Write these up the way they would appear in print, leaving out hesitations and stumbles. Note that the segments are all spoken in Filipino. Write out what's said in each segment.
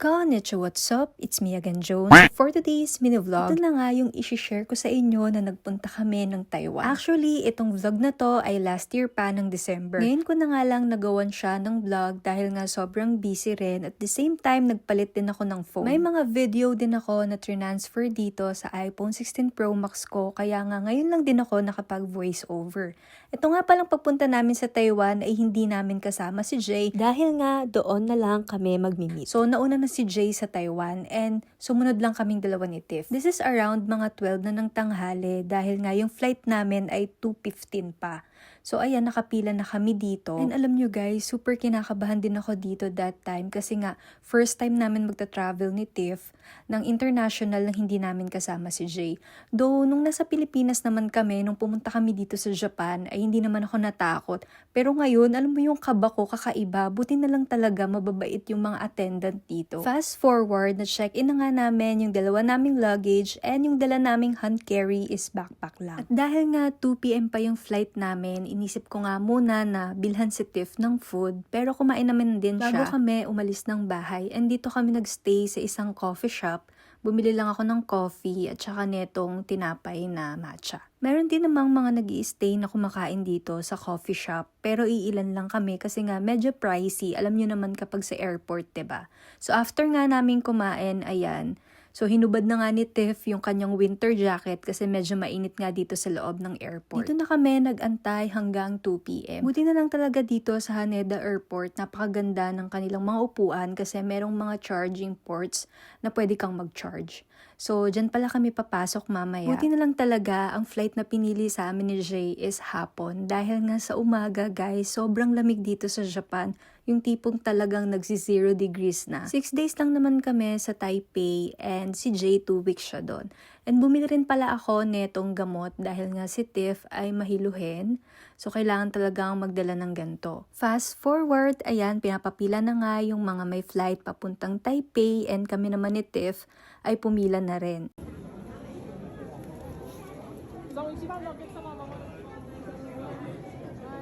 Konnichiwa, what's up? It's me again, Jones. For today's mini vlog, ito na nga yung isi-share ko sa inyo na nagpunta kami ng Taiwan. Actually, itong vlog na to ay last year pa ng December. Ngayon ko na nga lang nagawan siya ng vlog dahil nga sobrang busy rin. At the same time, nagpalit din ako ng phone. May mga video din ako na transfer dito sa iPhone 16 Pro Max ko, kaya nga ngayon lang din ako nakapag voice over. Ito nga palang pagpunta namin sa Taiwan ay hindi namin kasama si Jay dahil nga doon na lang kami magmi-meet. So nauna na si Jay sa Taiwan and sumunod lang kaming dalawa ni Tiff. This is around mga 12 na ng tanghali dahil nga yung flight namin ay 2:15 pa. So ayan, nakapila na kami dito. And alam nyo guys, super kinakabahan din ako dito that time kasi nga first time namin magta-travel ni Tiff ng international na hindi namin kasama si Jay. Though nung nasa Pilipinas naman kami, nung pumunta kami dito sa Japan, ay hindi naman ako natakot. Pero ngayon, alam mo yung kaba ko kakaiba, buti na lang talaga mababait yung mga attendant dito. Fast forward, na-check-in na nga namin yung dalawa naming luggage and yung dala naming hand carry is backpack lang. At dahil nga 2 PM pa yung flight namin, inisip ko nga muna na bilhan si Tiff ng food, pero kumain naman din siya bago kami umalis ng bahay. And dito kami nagstay sa isang coffee shop. Bumili lang ako ng coffee at saka netong tinapay na matcha. Meron din namang mga nag-i-stay na kumakain dito sa coffee shop, pero iilan lang kami kasi nga medyo pricey. Alam nyo naman kapag sa airport, 'di ba? So after nga namin kumain, ayan, so hinubad na nga ni Tiff yung kanyang winter jacket kasi medyo mainit nga dito sa loob ng airport. Dito na kami nag-antay hanggang 2 PM. Buti na lang talaga dito sa Haneda Airport, napakaganda ng kanilang mga upuan kasi merong mga charging ports na pwede kang mag-charge. So, dyan pala kami papasok mamaya. Buti na lang talaga, ang flight na pinili sa amin ni Jay is hapon. Dahil nga sa umaga, guys, sobrang lamig dito sa Japan. Yung tipong talagang nagsi 0 degrees na. 6 days lang naman kami sa Taipei and si Jay 2 weeks siya doon. And bumili rin pala ako netong gamot dahil nga si Tiff ay mahiluhin. So, kailangan talagang magdala ng ganito. Fast forward, ayan, pinapapila na nga yung mga may flight papuntang Taipei and kami naman ni Tiff ay pumila na rin.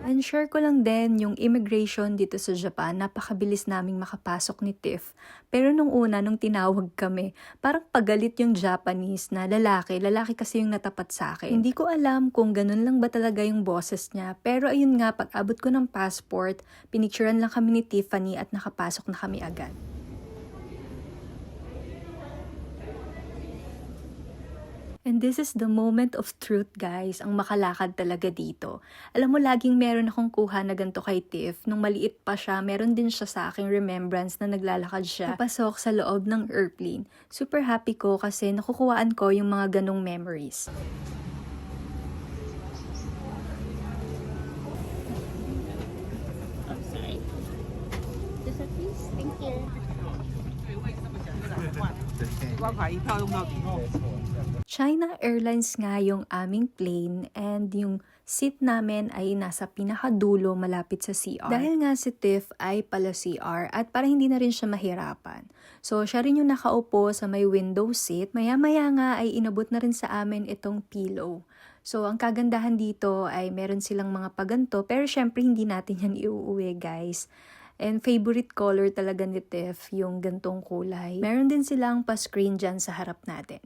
And share ko lang din yung immigration dito sa Japan, napakabilis naming makapasok ni Tiff. Pero nung tinawag kami, parang pagalit yung Japanese na lalaki kasi yung natapat sa akin. Hindi ko alam kung ganun lang ba talaga yung boses niya, pero ayun nga, pag abot ko ng passport, pinicturean lang kami ni Tiffany at nakapasok na kami agad. And this is the moment of truth, guys. Ang makalakad talaga dito. Alam mo, laging meron akong kuha na ganito kay Tiff. Nung maliit pa siya, meron din siya sa aking remembrance na naglalakad siya papasok sa loob ng airplane. Super happy ko kasi nakukuhaan ko yung mga ganong memories. Oh, sorry. This one, please. Thank you. China Airlines nga yung aming plane and yung seat namin ay nasa pinakadulo malapit sa CR. Dahil nga si Tiff ay pala CR at para hindi na rin siya mahirapan. So siya rin yung nakaupo sa may window seat. Maya-maya nga ay inabot na rin sa amin itong pillow. So ang kagandahan dito ay meron silang mga paganto pero syempre hindi natin yan iuuwi, guys. And favorite color talaga ni Tiff yung gantong kulay. Meron din silang pa-screen dyan sa harap natin.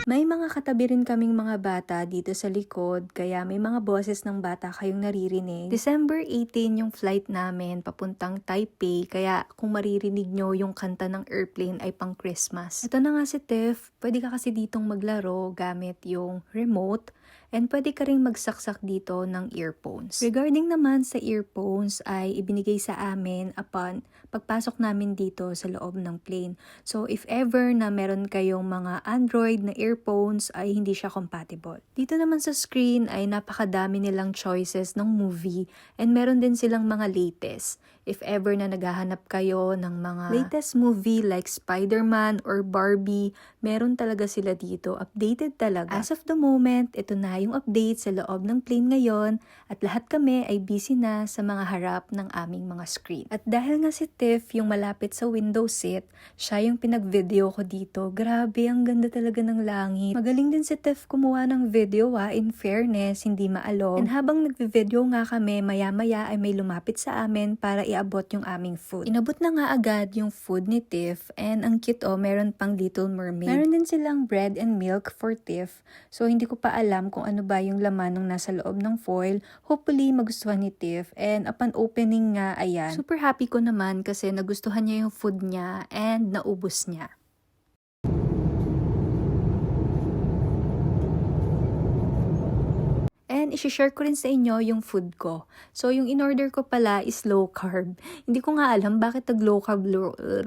May mga katabi rin kaming mga bata dito sa likod, kaya may mga boses ng bata kayong naririnig. December 18 yung flight namin papuntang Taipei, kaya kung maririnig nyo yung kanta ng airplane ay pang Christmas. Ito na nga si Tiff, pwede ka kasi ditong maglaro gamit yung remote. And pwede ka rin magsaksak dito ng earphones. Regarding naman sa earphones ay ibinigay sa amin upon pagpasok namin dito sa loob ng plane. So if ever na meron kayong mga Android na earphones ay hindi siya compatible. Dito naman sa screen ay napakadami nilang choices ng movie and meron din silang mga latest. if ever na naghahanap kayo ng mga latest movie like Spider-Man or Barbie, meron talaga sila dito. Updated talaga. As of the moment, ito na yung update sa loob ng plane ngayon at lahat kami ay busy na sa mga harap ng aming mga screen. At dahil nga si Tiff yung malapit sa window seat, siya yung pinag-video ko dito. Grabe, ang ganda talaga ng langit. Magaling din si Tiff kumuha ng video in fairness, hindi maalog. And habang nagvi-video nga kami, maya-maya ay may lumapit sa amin para iabot yung aming food. Inabot na nga agad yung food ni Tiff and ang cute meron pang Little Mermaid. Meron din silang bread and milk for Tiff. So hindi ko pa alam kung ano ba yung laman ng nasa loob ng foil. Hopefully magustuhan ni Tiff and upon opening nga, ayan. Super happy ko naman kasi nagustuhan niya yung food niya and naubos niya. And isi-share ko rin sa inyo yung food ko. So, yung in-order ko pala is low carb. Hindi ko nga alam bakit nag-low carb,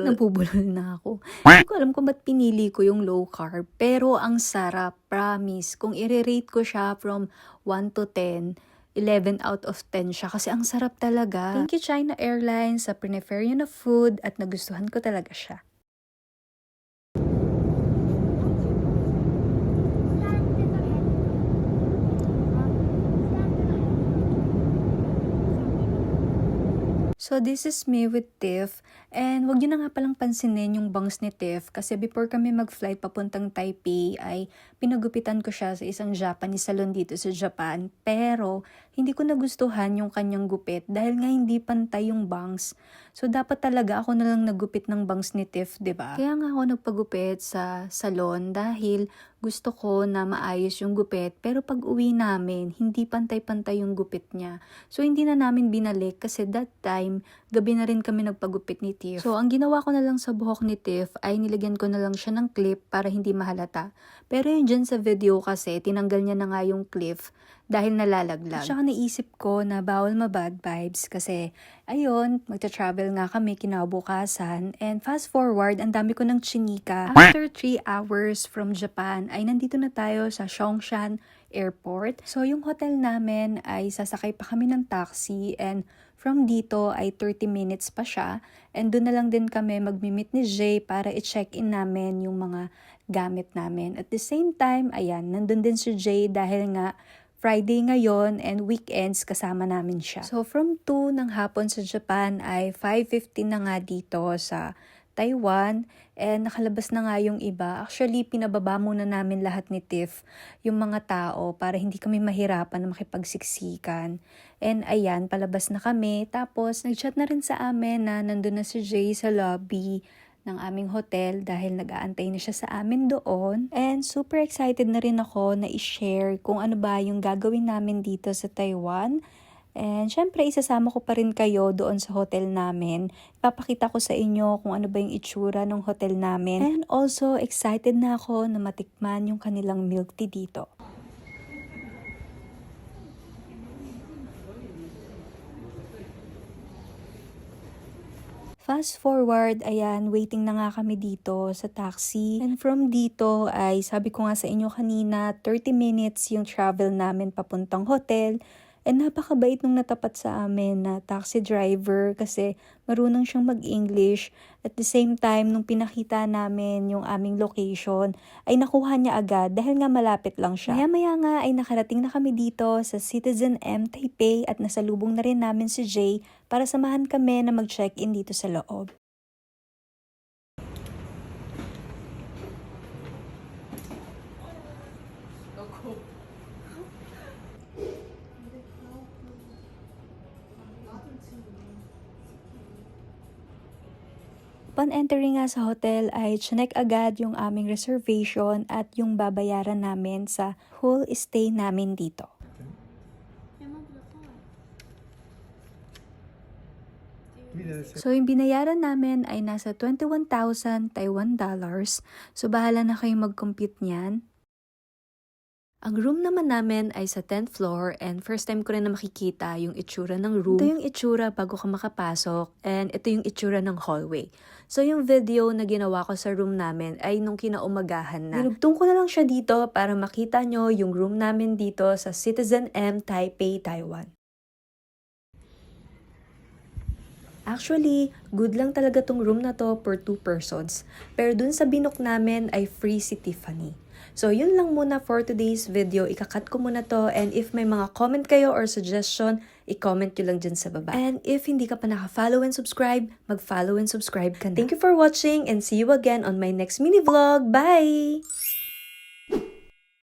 nabubulol na ako. Hindi ko alam kung ba't pinili ko yung low carb. Pero ang sarap, promise. Kung i-rate ko siya from 1 to 10, 11 out of 10 siya kasi ang sarap talaga. Thank you China Airlines sa prefer niyo na food at nagustuhan ko talaga siya. So this is me with Tiff and wag niyo na nga palang pansinin yung bangs ni Tiff kasi before kami mag-flight papuntang Taipei ay pinagupitan ko siya sa isang Japanese salon dito sa Japan pero hindi ko nagustuhan yung kanyang gupit dahil nga hindi pantay yung bangs. So dapat talaga ako na lang nagupit ng bangs ni Tiff, 'di ba? Kaya nga ako nagpagupit sa salon dahil gusto ko na maayos yung gupit pero pag uwi namin, hindi pantay-pantay yung gupit niya. So hindi na namin binalik kasi that time, gabi na rin kami nagpagupit ni Tiff. So ang ginawa ko na lang sa buhok ni Tiff ay nilagyan ko na lang siya ng clip para hindi mahalata. Pero yun dyan sa video kasi, tinanggal niya na nga yung clip dahil nalalaglag. At saka naisip ko na bawal ma-bad vibes kasi ayun, magta-travel nga kami kinabukasan and fast forward, ang dami ko ng chinika. After 3 hours from Japan ay nandito na tayo sa Songshan Airport. So yung hotel namin ay sasakay pa kami ng taxi and from dito ay 30 minutes pa siya and doon na lang din kami magmi-meet ni Jay para i-check-in namin yung mga gamit namin. At the same time, ayan, nandun din si Jay dahil nga Friday ngayon and weekends kasama namin siya. So from 2 ng hapon sa Japan ay 5:15 na nga dito sa Taiwan and nakalabas na nga yung iba. Actually, pinababa muna namin lahat ni Tiff yung mga tao para hindi kami mahirapan na makipagsiksikan. And ayan, palabas na kami. Tapos nag-chat na rin sa amin na nandun na si Jay sa lobby ng aming hotel dahil nag-aantay na siya sa amin doon. And super excited na rin ako na i-share kung ano ba yung gagawin namin dito sa Taiwan. And syempre, isasama ko pa rin kayo doon sa hotel namin. Ipapakita ko sa inyo kung ano ba yung itsura ng hotel namin. And also, excited na ako na matikman yung kanilang milk tea dito. Fast forward, ayan, waiting na nga kami dito sa taxi. And from dito ay, sabi ko nga sa inyo kanina, 30 minutes yung travel namin papuntang hotel. And napakabait nung natapat sa amin na taxi driver kasi marunong siyang mag-English. At the same time, nung pinakita namin yung aming location, ay nakuha niya agad dahil nga malapit lang siya. Maya-maya nga ay nakarating na kami dito sa Citizen M Taipei at nasalubong na rin namin si Jay para samahan kami na mag-check-in dito sa loob. Upon entering nga sa hotel ay chinek agad yung aming reservation at yung babayaran namin sa whole stay namin dito. So yung binayaran namin ay nasa 21,000 Taiwan dollars. So bahala na kayong mag-compute niyan. Ang room naman namin ay sa 10th floor and first time ko rin na makikita yung itsura ng room. Ito yung itsura bago ka makapasok and ito yung itsura ng hallway. So yung video na ginawa ko sa room namin ay nung kinaumagahan na. Dinugtong ko na lang siya dito para makita nyo yung room namin dito sa Citizen M Taipei, Taiwan. Actually, good lang talaga tong room na to for 2 persons. Pero dun sa binook namin ay free si Tiffany. So, yun lang muna for today's video. Ikakat ko muna to, and if may mga comment kayo or suggestion, i-comment nyo lang dyan sa baba. And if hindi ka pa naka-follow and subscribe, mag-follow and subscribe ka na. Thank you for watching and see you again on my next mini vlog. Bye!